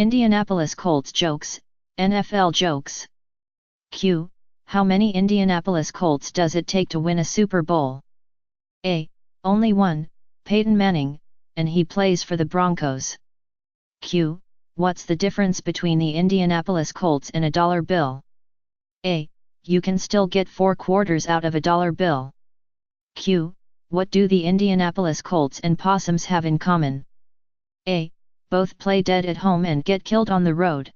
Indianapolis Colts jokes, NFL jokes. Q. How many Indianapolis Colts does it take to win a Super Bowl? A. Only one, Peyton Manning, and he plays for the Broncos. Q. What's the difference between the Indianapolis Colts and a dollar bill? A. You can still get 4 quarters out of a dollar bill. Q. What do the Indianapolis Colts and possums have in common? A. Both play dead at home and get killed on the road.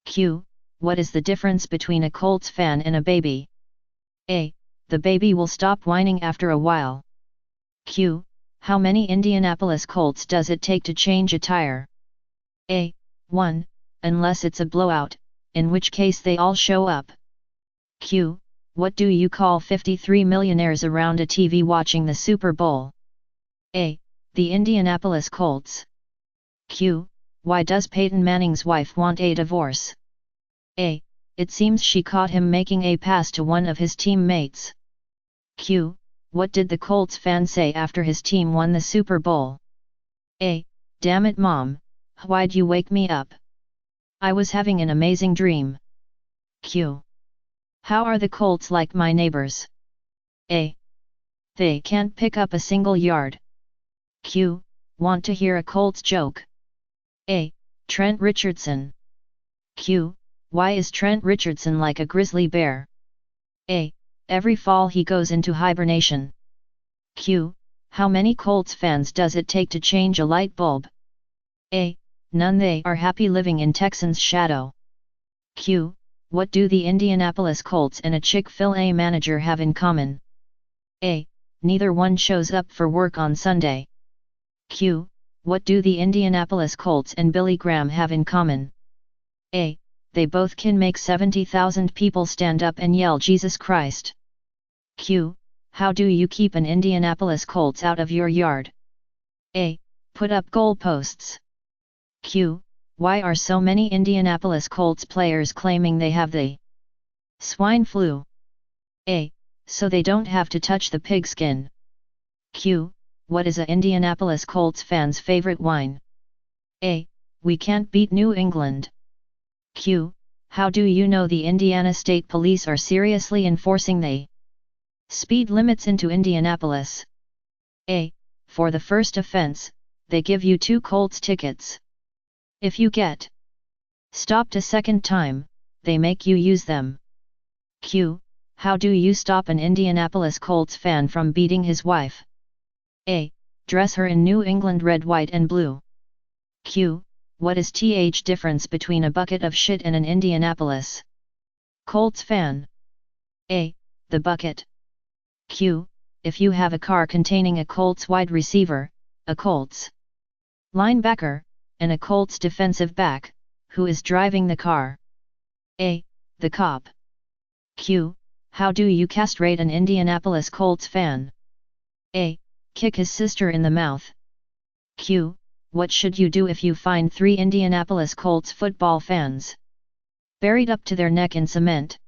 Q. What is the difference between a Colts fan and a baby? A. The baby will stop whining after a while. Q. How many Indianapolis Colts does it take to change a tire? A. 1, unless it's a blowout, in which case they all show up. Q. What do you call 53 millionaires around a TV watching the Super Bowl? A. The Indianapolis Colts. Q. Why does Peyton Manning's wife want a divorce? A. It seems she caught him making a pass to one of his teammates. Q. What did the Colts fan say after his team won the Super Bowl? A. Damn it, Mom, why'd you wake me up? I was having an amazing dream. Q. How are the Colts like my neighbors? A. They can't pick up a single yard. Q. Want to hear a Colts joke? A. Trent Richardson. Q. Why is Trent Richardson like a grizzly bear? A. Every fall he goes into hibernation. Q. How many Colts fans does it take to change a light bulb? A. None. They are happy living in Texans' shadow. Q. What do the Indianapolis Colts and a Chick-fil-A manager have in common? A. Neither one shows up for work on Sunday. Q. What do the Indianapolis Colts and Billy Graham have in common? A. They both can make 70,000 people stand up and yell Jesus Christ. Q. How do you keep an Indianapolis Colts out of your yard? A. Put up goalposts. Q. Why are so many Indianapolis Colts players claiming they have the swine flu? A. So they don't have to touch the pigskin. Q. What is a Indianapolis Colts fan's favorite wine? A. We can't beat New England. Q. How do you know the Indiana State Police are seriously enforcing the speed limits into Indianapolis? A. For the first offense, they give you 2 Colts tickets. If you get stopped a second time, they make you use them. Q. How do you stop an Indianapolis Colts fan from beating his wife? A. Dress her in New England red, white and blue. Q. What is the difference between a bucket of shit and an Indianapolis Colts fan? A. The bucket. Q. If you have a car containing a Colts wide receiver, a Colts linebacker, and a Colts defensive back, who is driving the car? A. The cop. Q. How do you castrate an Indianapolis Colts fan? A. Kick his sister in the mouth. Q. What should you do if you find 3 Indianapolis Colts football fans buried up to their neck in cement?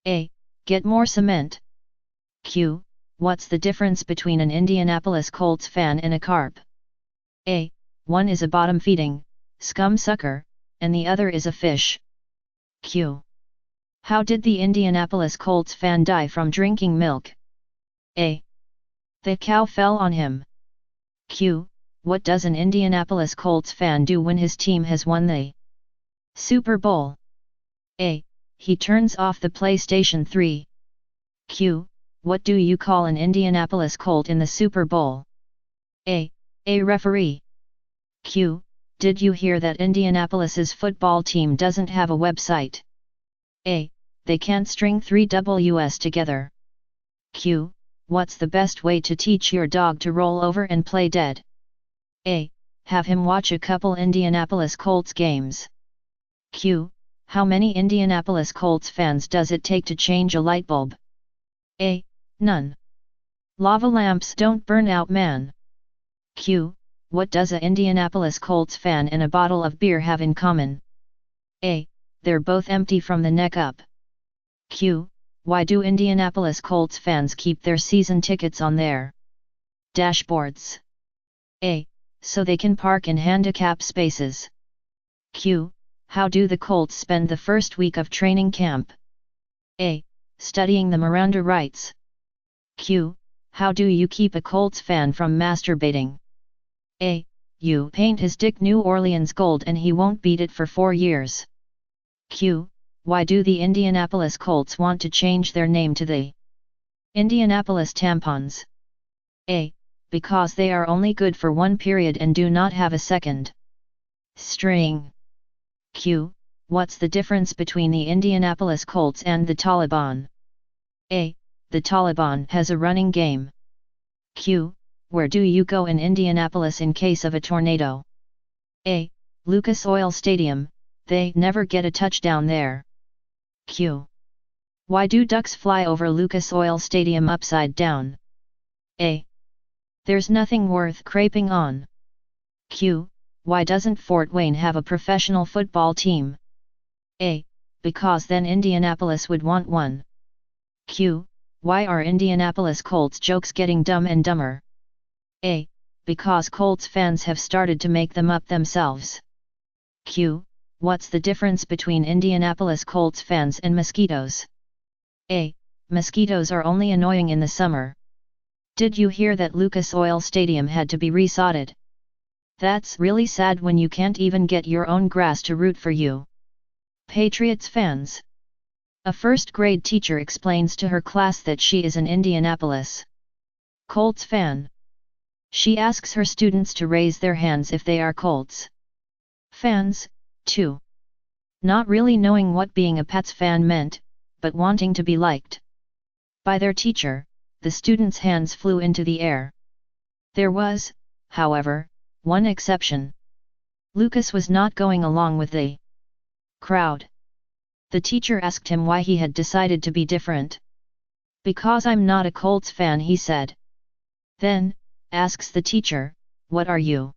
A. Get more cement. Q. What's the difference between an Indianapolis Colts fan and a carp? A. One is a bottom-feeding scum sucker, and the other is a fish. Q. How did the Indianapolis Colts fan die from drinking milk? A. The cow fell on him. Q. What does an Indianapolis Colts fan do when his team has won the Super Bowl? A. He turns off the PlayStation 3. Q. What do you call an Indianapolis Colt in the Super Bowl? A. A referee. Q. Did you hear that Indianapolis's football team doesn't have a website? A. They can't string 3 Ws together. Q. What's the best way to teach your dog to roll over and play dead? A. Have him watch a couple Indianapolis Colts games. Q. How many Indianapolis Colts fans does it take to change a light bulb? A. None. Lava lamps don't burn out, man. Q. What does a Indianapolis Colts fan and a bottle of beer have in common? A. They're both empty from the neck up. Q. Why do Indianapolis Colts fans keep their season tickets on their dashboards? A. So they can park in handicap spaces. Q. How do the Colts spend the first week of training camp? A. Studying the Miranda rights. Q. How do you keep a Colts fan from masturbating? A. You paint his dick New Orleans gold and he won't beat it for 4 years. Q. Why do the Indianapolis Colts want to change their name to the Indianapolis Tampons? A. Because they are only good for one period and do not have a second string. Q. What's the difference between the Indianapolis Colts and the Taliban? A. The Taliban has a running game. Q. Where do you go in Indianapolis in case of a tornado? A. Lucas Oil Stadium, they never get a touchdown there. Q. Why do ducks fly over Lucas Oil Stadium upside down? A. There's nothing worth craping on. Q. Why doesn't Fort Wayne have a professional football team? A. Because then Indianapolis would want one. Q. Why are Indianapolis Colts jokes getting dumb and dumber? A. Because Colts fans have started to make them up themselves. Q. What's the difference between Indianapolis Colts fans and mosquitoes? A. Mosquitoes are only annoying in the summer. Did you hear that Lucas Oil Stadium had to be resodded? That's really sad when you can't even get your own grass to root for you. Patriots fans. A first-grade teacher explains to her class that she is an Indianapolis Colts fan. She asks her students to raise their hands if they are Colts fans, too. Not really knowing what being a Pats fan meant, but wanting to be liked by their teacher, the students' hands flew into the air. There was, however, one exception. Lucas was not going along with the crowd. The teacher asked him why he had decided to be different. Because I'm not a Colts fan, he said. Then, asks the teacher, what are you?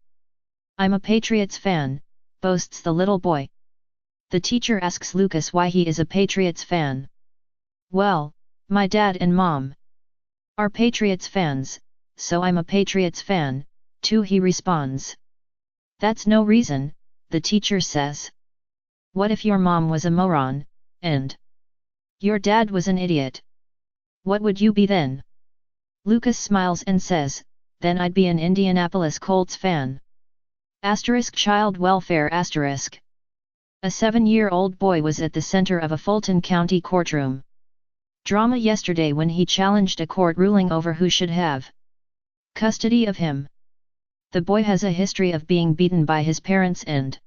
I'm a Patriots fan, boasts the little boy. The teacher asks Lucas why he is a Patriots fan. Well, my dad and mom are Patriots fans, so I'm a Patriots fan, too, he responds. That's no reason, the teacher says. What if your mom was a moron, and your dad was an idiot? What would you be then? Lucas smiles and says, then I'd be an Indianapolis Colts fan. Child welfare. A 7-year-old boy was at the center of a Fulton County courtroom drama yesterday when he challenged a court ruling over who should have custody of him. The boy has a history of being beaten by his parents and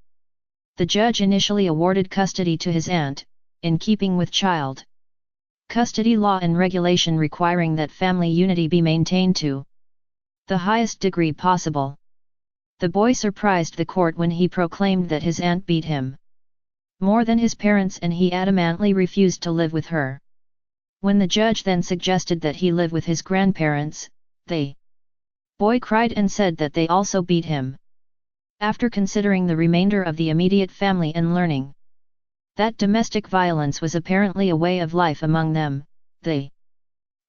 the judge initially awarded custody to his aunt, in keeping with child custody law and regulation requiring that family unity be maintained to the highest degree possible. The boy surprised the court when he proclaimed that his aunt beat him more than his parents and he adamantly refused to live with her. When the judge then suggested that he live with his grandparents, the boy cried and said that they also beat him. After considering the remainder of the immediate family and learning that domestic violence was apparently a way of life among them, the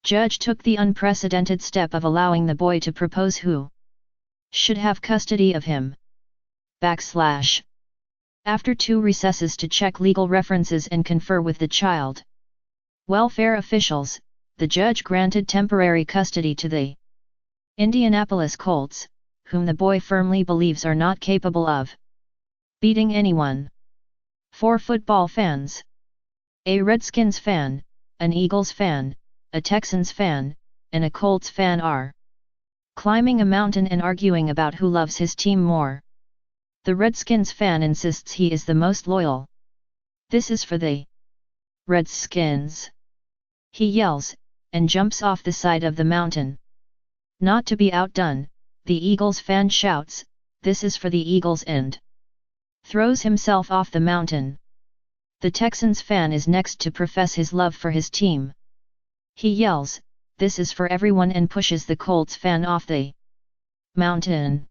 judge took the unprecedented step of allowing the boy to propose who should have custody of him. After 2 recesses to check legal references and confer with the child welfare officials, the judge granted temporary custody to the Indianapolis Colts, whom the boy firmly believes are not capable of beating anyone. 4 football fans. A Redskins fan, an Eagles fan, a Texans fan, and a Colts fan are climbing a mountain and arguing about who loves his team more. The Redskins fan insists he is the most loyal. This is for the Redskins, he yells, and jumps off the side of the mountain. Not to be outdone, the Eagles fan shouts, this is for the Eagles, and throws himself off the mountain. The Texans fan is next to profess his love for his team. He yells, this is for everyone, and pushes the Colts fan off the mountain.